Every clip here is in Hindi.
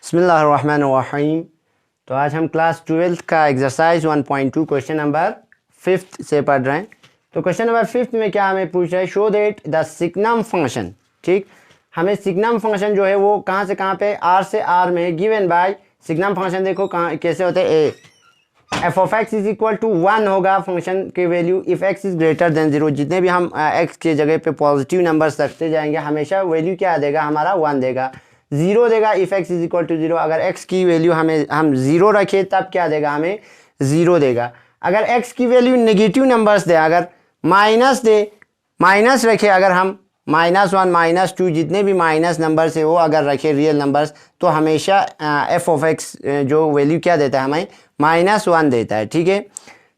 बिस्मिल्लाहिर्रहमानिर्रहीम। तो आज हम क्लास 12th का एक्सरसाइज 1.2 क्वेश्चन नंबर 5th से पढ़ रहे हैं। तो क्वेश्चन नंबर 5th में क्या हमें पूछ रहा है, show that the signum function. ठीक, हमें सिग्नम फंक्शन जो है वो कहाँ से कहाँ पे, आर से आर में गिवन बाय सिग्नम फंक्शन। देखो कहाँ कैसे होते हैं, a f of x is equal to 1 होगा फंक्शन की value if x is greater than 0। जितने भी हम एक्स के जगह पे पॉजिटिव नंबर्स रखते जाएंगे हमेशा वैल्यू क्या देगा, हमारा 1 देगा। 0 देगा if x is equal to 0। अगर एक्स की वैल्यू हम 0 रखे तब क्या देगा, हमें 0 देगा। अगर एक्स की वैल्यू नेगेटिव नंबर्स दे, अगर माइनस दे, माइनस रखे, अगर हम -1 -2 जितने भी माइनस नंबर्स है वो अगर रखे रियल नंबर्स, तो हमेशा एफ ऑफ एक्स जो वैल्यू क्या देता है, हमें -1 देता है। ठीक है,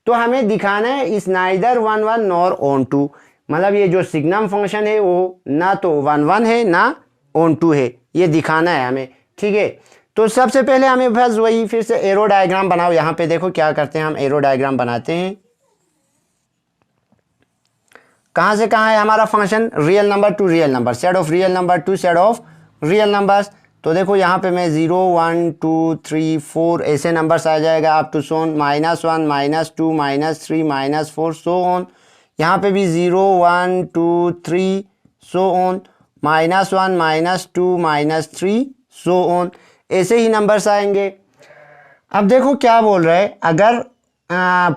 तो हमें दिखाना है इस नाइदर 1 1 नॉर ऑन 2। मतलब ये जो सिग्नम फंक्शन है वो ना तो 1 1 है ना ऑन 2 है, ये दिखाना है हमें। ठीक है, तो सबसे पहले हमें बस वही फिर से एरो डायग्राम बनाओ। यहाँ पे देखो क्या करते हैं, हम एरो डायग्राम बनाते हैं। कहाँ से कहाँ है हमारा function, real number two real number, set of real number two set of real numbers. तो देखो यहाँ पे मैं 0 1 2 3 4 ऐसे नंबर्स आ जाएगा अप टू सोन -1 -2 -3 -4 सो ऑन। यहाँ पे भी 0 1 2 3 सो ऑन, -1 -2 -3 सो ऑन, ऐसे ही नंबर्स आएंगे। अब देखो क्या बोल रहे हैं, अगर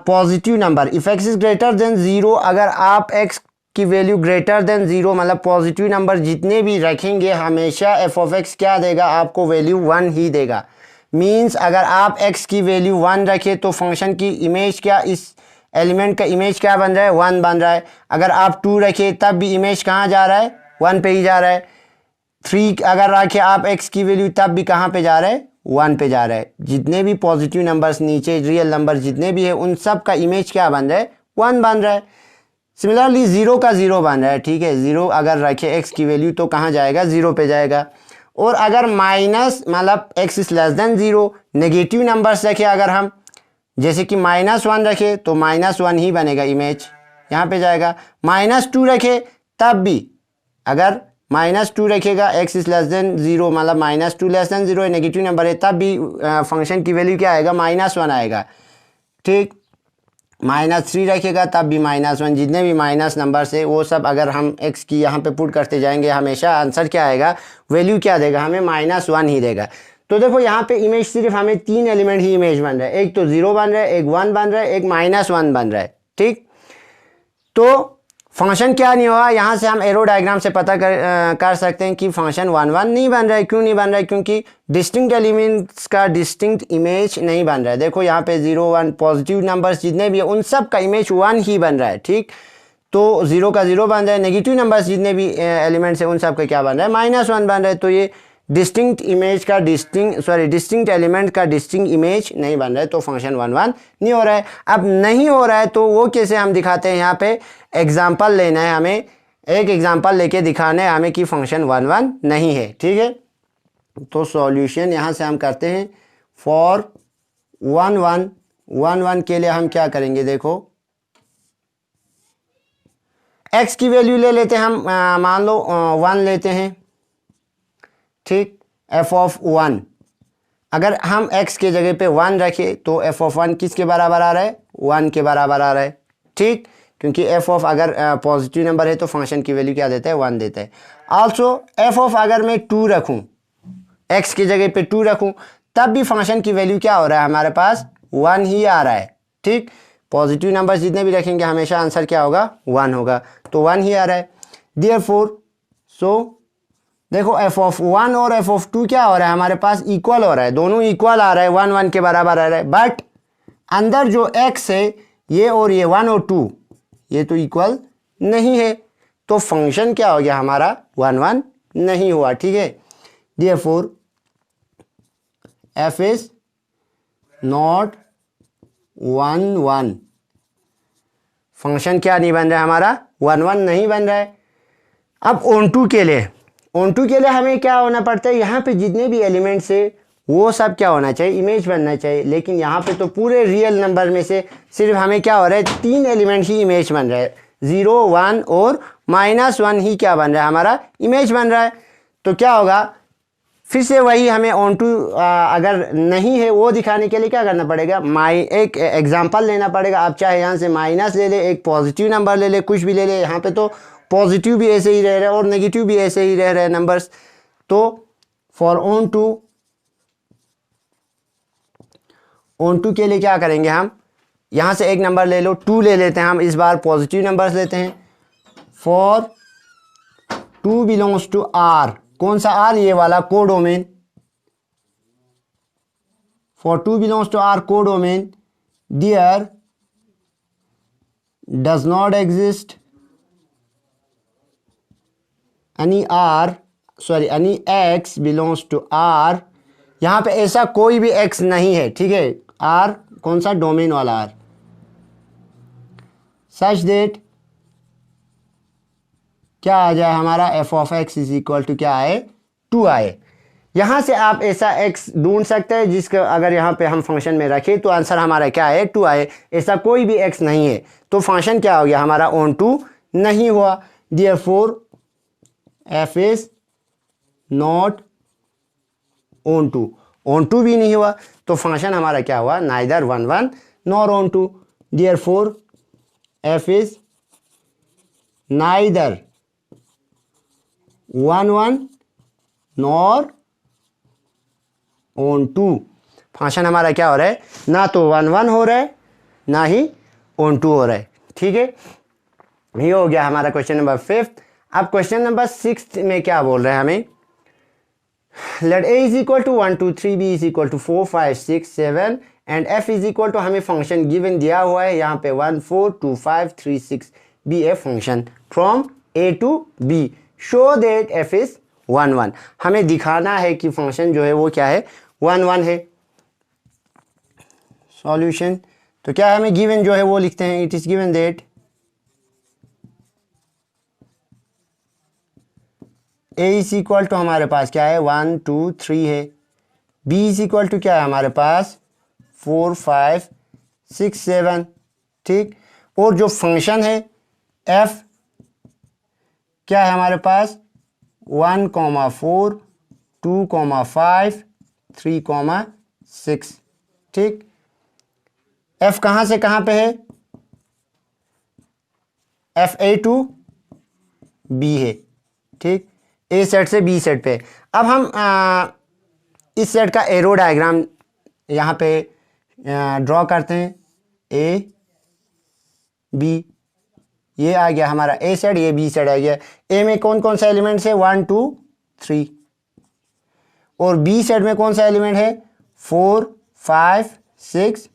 positive number if x is greater than 0, अगर आप एक्स की वैल्यू ग्रेटर देन 0 मतलब पॉजिटिव नंबर जितने भी रखेंगे हमेशा एफ ऑफ एक्स क्या देगा, आपको वैल्यू 1 ही देगा। मींस अगर आप एक्स की वैल्यू 1 रखे तो फंक्शन की इमेज क्या, इस एलिमेंट का इमेज क्या बन रहा है, 1 बन रहा है। अगर आप 2 रखे तब भी इमेज कहाँ जा रहा है, 1 पे ही जा रहा है। 3 अगर रखे आप एक्स की वैल्यू तब भी कहाँ पे जा रहा है, 1 पे जा रहा है। जितने भी पॉजिटिव नंबर्स नीचे रियल नंबर जितने भी है उन सब का इमेज क्या बन रहा है, 1 बन रहा है। सिमिलरली 0 का 0 बन रहा है। ठीक है, 0 अगर रखे एक्स की वैल्यू तो कहाँ जाएगा, 0 पे जाएगा। और अगर माइनस मतलब x is less than 0 negative numbers रखे, अगर हम जैसे कि -1 रखे तो -1 ही बनेगा, इमेज यहाँ पे जाएगा। -2 रखे तब भी, अगर -2 रखेगा एक्स इज लेस देन 0 मतलब -2 लेस देन 0 नेगेटिव नंबर है तब भी फंक्शन की वैल्यू क्या आएगा, -1 आएगा। ठीक, -3 रखेगा तब भी -1, जितने भी माइनस नंबर्स है वो सब अगर हम x की यहाँ पे पुट करते जाएंगे हमेशा आंसर क्या आएगा, वैल्यू क्या देगा, हमें -1 ही देगा। तो देखो यहाँ पे इमेज सिर्फ हमें 3 एलिमेंट ही इमेज बन रहा है, एक तो 0 बन रहा है, एक 1 बन रहा है, एक -1 बन रहा है। ठीक, तो फंक्शन क्या नहीं हुआ, यहाँ से हम एरो डायग्राम से पता कर सकते हैं कि फंक्शन 1 1 नहीं बन रहा है। क्यों नहीं बन रहा है, क्योंकि डिस्टिंक्ट एलिमेंट्स का डिस्टिंक्ट इमेज नहीं बन रहा है। देखो यहाँ पे 0 1 पॉजिटिव नंबर्स जितने भी है उन सब का इमेज 1 ही बन रहा है। ठीक, तो 0 का 0 बन रहा है, नेगेटिव नंबर्स जितने भी एलिमेंट्स है उन सब का क्या बन रहा है, -1 बन रहा है। तो ये डिस्टिंक्ट इमेज का डिस्टिंक्ट एलिमेंट का डिस्टिंक्ट इमेज नहीं बन रहा है, तो फंक्शन 1 1 नहीं हो रहा है। अब नहीं हो रहा है तो वो कैसे हम दिखाते हैं, यहाँ पे एग्जाम्पल लेना है, हमें एक एग्जाम्पल लेके दिखाना है हमें कि फंक्शन 1 1 नहीं है। ठीक है, तो सॉल्यूशन यहाँ से हम करते हैं फॉर 1 1 के लिए हम क्या करेंगे, देखो x की वैल्यू ले लेते हैं हम, मान लो 1 लेते हैं। ठीक, f ऑफ 1 अगर हम x के जगह पे 1 रखे तो f ऑफ 1 किसके बराबर आ रहा है, 1 के बराबर आ रहा है। ठीक, क्योंकि f ऑफ अगर पॉजिटिव नंबर है तो फंक्शन की वैल्यू क्या देता है, 1 देता है। आल्सो f ऑफ अगर मैं 2 रखूं, x की जगह पे 2 रखूं तब भी फंक्शन की वैल्यू क्या हो रहा है, हमारे पास 1 ही आ रहा है। ठीक, पॉजिटिव नंबर जितने भी रखेंगे हमेशा आंसर क्या होगा, 1 होगा, तो 1 ही आ रहा है। देयरफॉर सो देखो f ऑफ 1 और f ऑफ 2 क्या हो रहा है, हमारे पास इक्वल हो रहा है, दोनों इक्वल आ रहा है, 1 1 के बराबर आ रहा है। बट अंदर जो x है ये और ये 1 और 2 ये तो इक्वल नहीं है, तो फंक्शन क्या हो गया हमारा, 1 1 नहीं हुआ। ठीक है, therefore f is not 1 1, function क्या नहीं बन रहा है हमारा, 1 1 नहीं बन रहा है। अब ऑन 2 के लिए, ऑन 2 के लिए हमें क्या होना पड़ता है, यहाँ पे जितने भी एलिमेंट्स है वो सब क्या होना चाहिए, इमेज बनना चाहिए। लेकिन यहाँ पे तो पूरे रियल नंबर में से सिर्फ हमें क्या हो रहा है, 3 एलिमेंट ही इमेज बन रहा है, 0 1 और -1 ही क्या बन रहा है, हमारा इमेज बन रहा है। तो क्या होगा, फिर से वही हमें ऑन टू अगर नहीं है वो दिखाने के लिए क्या करना पड़ेगा, एक एग्जांपल लेना पड़ेगा। आप चाहे यहाँ से माइनस ले ले, एक पॉजिटिव नंबर ले ले, कुछ भी ले ले। यहाँ पे तो पॉजिटिव भी ऐसे ही रह रहे हैं और नेगेटिव भी ऐसे ही रह रहे हैं नंबर्स। तो फॉर ऑन टू के लिए क्या करेंगे, हम यहाँ से एक नंबर ले लो, 2 ले लेते हैं हम, इस बार पॉजिटिव नंबर्स लेते हैं। फॉर 2 बिलोंग्स टू आर, कौन सा आर, ये वाला codomain. For 2 belongs to R codomain there does not exist any x belongs to R. यहाँ पे ऐसा कोई भी एक्स नहीं है, ठीक है। आर कौन सा, डोमेन वाला आर। सच देट क्या आ जाए हमारा, f of x is equal to क्या आए, 2 आए। यहाँ से आप ऐसा एक्स ढूंढ सकते हैं जिसका अगर यहाँ पे हम फंक्शन में रखें तो आंसर हमारा क्या है, 2 आए। ऐसा कोई भी एक्स नहीं है तो फंक्शन क्या हो गया हमारा, ऑन टू नहीं हुआ। Therefore f is not onto भी नहीं हुआ तो फंक्शन हमारा क्या हुआ, neither 1 1 nor onto. Therefore f is neither 1 1 nor onto. Function हमारा क्या हो रहा है, ना तो 1 1 हो रहा है ना ही ऑन टू हो रहा है, ठीक है। ये हो गया हमारा क्वेश्चन नंबर 5। अब क्वेश्चन नंबर 6 में क्या बोल रहे हैं हमें, let a is equal to 1 2 3, b is equal to 4 5 6 7 and f is equal to, हमें फंक्शन गिवन दिया हुआ है यहाँ पे 1 4 2 5 3 6 be a function from a to b, show that f is 1 1। हमें दिखाना है कि फंक्शन जो है वो क्या है, 1 1 है। सॉल्यूशन तो क्या है, हमें गिवन जो है वो लिखते हैं, it is given that a is equal to हमारे पास क्या है 1 2 3 है, b इज इक्वल टू क्या है हमारे पास 4 5 6 7, ठीक। और जो फंक्शन है f क्या है हमारे पास 1 4 2 5 3 6, ठीक। f कहाँ से कहाँ पे है, f a टू b है, ठीक। ए सेट से बी सेट पे। अब हम इस सेट का एरो डायग्राम यहाँ पे ड्रॉ करते हैं, ए बी, ये आ गया हमारा ए सेट, ये बी सेट आ गया। ए में कौन कौन सा एलिमेंट्स है 1 2 3, और बी सेट में कौन सा एलिमेंट है 4 5 6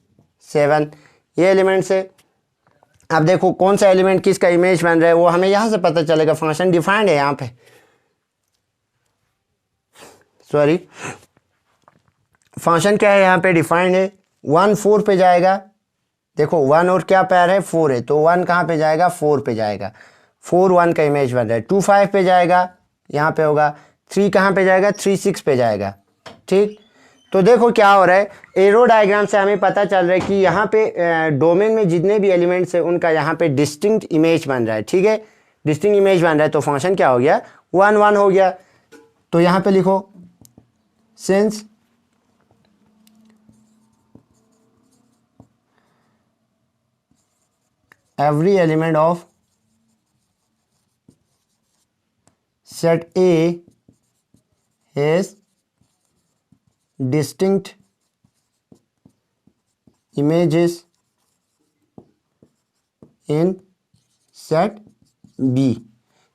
7, ये एलिमेंट्स है। अब देखो कौन सा एलिमेंट किसका इमेज बन रहा है वो हमें यहाँ से पता चलेगा, फंक्शन डिफाइंड है यहाँ पे, सॉरी फंक्शन क्या है यहाँ पे डिफाइंड है। 1 4 पे जाएगा, देखो 1 और क्या पैर है 4 है, तो 1 कहाँ पे जाएगा 4 पे जाएगा, 4 1 का इमेज बन रहा है। 2 5 पे जाएगा, यहाँ पे होगा। 3 कहाँ पे जाएगा 3 6 पे जाएगा, ठीक। तो देखो क्या हो रहा है, एरो डायग्राम से हमें पता चल रहा है कि यहाँ पे डोमेन में जितने भी एलिमेंट्स हैं उनका यहाँ पे डिस्टिंक्ट इमेज बन रहा है, ठीक है। डिस्टिंक्ट इमेज बन रहा है तो फंक्शन क्या हो गया 1 1 हो गया। तो यहाँ पे लिखो since every element of set A has distinct images in set B।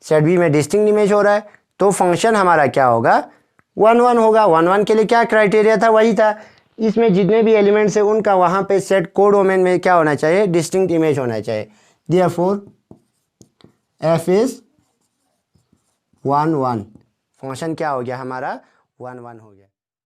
Set B में डिस्टिंक्ट इमेज हो रहा है तो फंक्शन हमारा क्या होगा 1 1 होगा। 1 1 के लिए क्या क्राइटेरिया था, वही था, इसमें जितने भी एलिमेंट्स हैं उनका वहाँ पे सेट कोडोमेन में क्या होना चाहिए, डिस्टिंक्ट इमेज होना चाहिए। देयरफॉर f इज 1 1, फंक्शन क्या हो गया हमारा 1 1 हो गया।